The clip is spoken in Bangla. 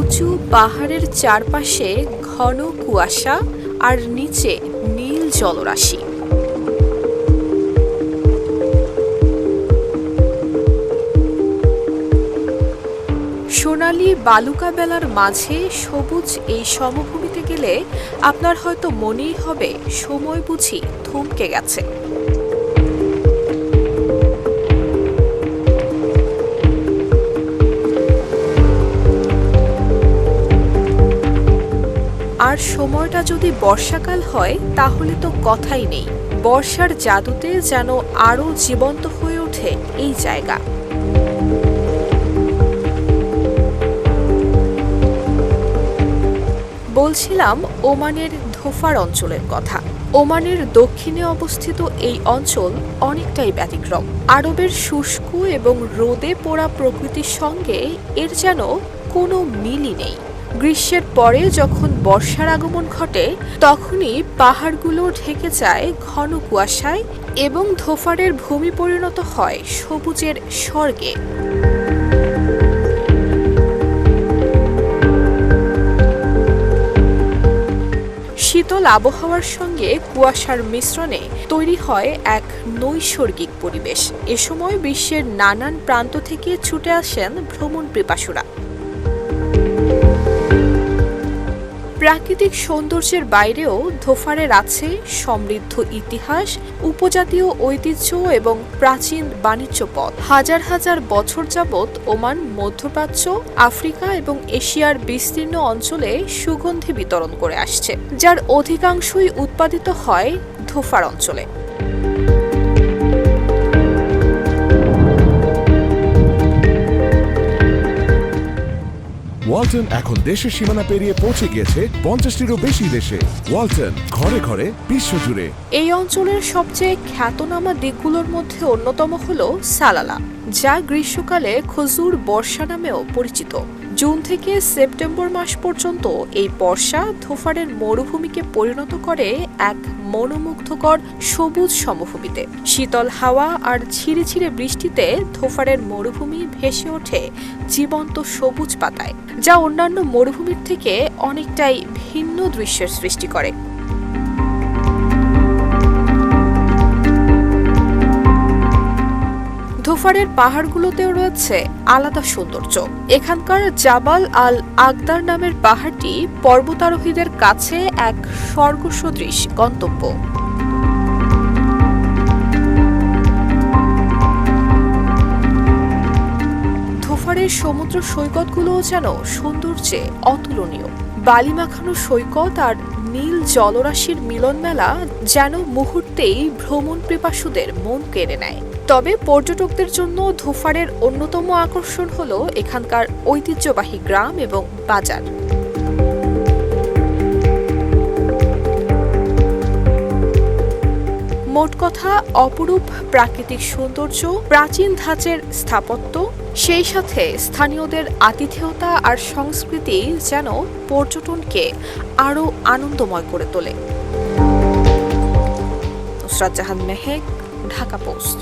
উঁচু পাহাড়ের চারপাশে ঘন কুয়াশা আর নিচে নীল জলরাশি। সোনালি বালুকা বেলার মাঝে সবুজ এই সমভূমিতে গেলে আপনার হয়তো মনেই হবে সময় বুঝি থমকে গেছে। আর সময়টা যদি বর্ষাকাল হয় তাহলে তো কথাই নেই, বর্ষার জাদুতে যেন আরও জীবন্ত হয়ে ওঠে এই জায়গা। বলছিলাম ওমানের ধোফার অঞ্চলের কথা। ওমানের দক্ষিণে অবস্থিত এই অঞ্চল অনেকটাই ব্যতিক্রম। আরবের শুষ্ক এবং রোদে পোড়া প্রকৃতির সঙ্গে এর যেন কোনো মিলই নেই। গ্রীষ্মের পরে যখন বর্ষার আগমন ঘটে তখনই পাহাড়গুলো ঢেকে যায় ঘন কুয়াশায় এবং ধোফারের ভূমি পরিণত হয় সবুজের স্বর্গে। শীতল আবহাওয়ার সঙ্গে কুয়াশার মিশ্রণে তৈরি হয় এক নৈসর্গিক পরিবেশ। এ সময় বিশ্বের নানান প্রান্ত থেকে ছুটে আসেন ভ্রমণ পিপাসুরা। প্রাকৃতিক সৌন্দর্যের বাইরেও ধোফারের আছে সমৃদ্ধ ইতিহাস, উপজাতীয় ঐতিহ্য এবং প্রাচীন বাণিজ্য পথ। হাজার হাজার বছর যাবৎ ওমান মধ্যপ্রাচ্য, আফ্রিকা এবং এশিয়ার বিস্তীর্ণ অঞ্চলে সুগন্ধি বিতরণ করে আসছে, যার অধিকাংশই উৎপাদিত হয় ধোফার অঞ্চলে। ওয়ালটন এখন দেশের সীমানা পেরিয়ে পৌঁছে গিয়েছে 50টিরও বেশি দেশে। ওয়ালটন, ঘরে ঘরে বিশ্বজুড়ে। এই অঞ্চলের সবচেয়ে খ্যাতনামা দিকগুলোর মধ্যে অন্যতম হল সালালা, যা গ্রীষ্মকালে খজুর বর্ষা নামেও পরিচিত। জুন থেকে সেপ্টেম্বর মাস পর্যন্ত এই বর্ষা ধোফারের মরুভূমিকে পরিণত করে এক মনোমুগ্ধকর সবুজ সমভূমিতে। শীতল হাওয়া আর ছিঁড়ে বৃষ্টিতে ধোফারের মরুভূমি ভেসে ওঠে জীবন্ত সবুজ পাতায়, যা অন্যান্য মরুভূমির থেকে অনেকটাই ভিন্ন দৃশ্যের সৃষ্টি করে। ধোফারের পাহাড়গুলোতেও রয়েছে আলাদা সৌন্দর্য। এখানকার জাবাল আল আকদার নামের পাহাড়টি পর্বতারোহীদের কাছে এক স্বর্গসদৃশ গন্তব্য। ধোফারের সমুদ্র সৈকতগুলোও যেন সৌন্দর্যে অতুলনীয়। বালি মাখানো সৈকত আর নীল জলরাশির মিলন মেলা যেন মুহূর্তেই ভ্রমণ পিপাসুদের মন কেড়ে নেয়। তবে পর্যটকদের জন্য ধোফারের অন্যতম আকর্ষণ হল এখানকার ঐতিহ্যবাহী গ্রাম এবং বাজার। মোট কথা, অপরূপ প্রাকৃতিক সৌন্দর্য, প্রাচীন ধাঁচের স্থাপত্য, সেই সাথে স্থানীয়দের আতিথেয়তা আর সংস্কৃতি যেন পর্যটনকে আরও আনন্দময় করে তোলে। নুসরাত জাহান মেহেক, ঢাকা পোস্ট।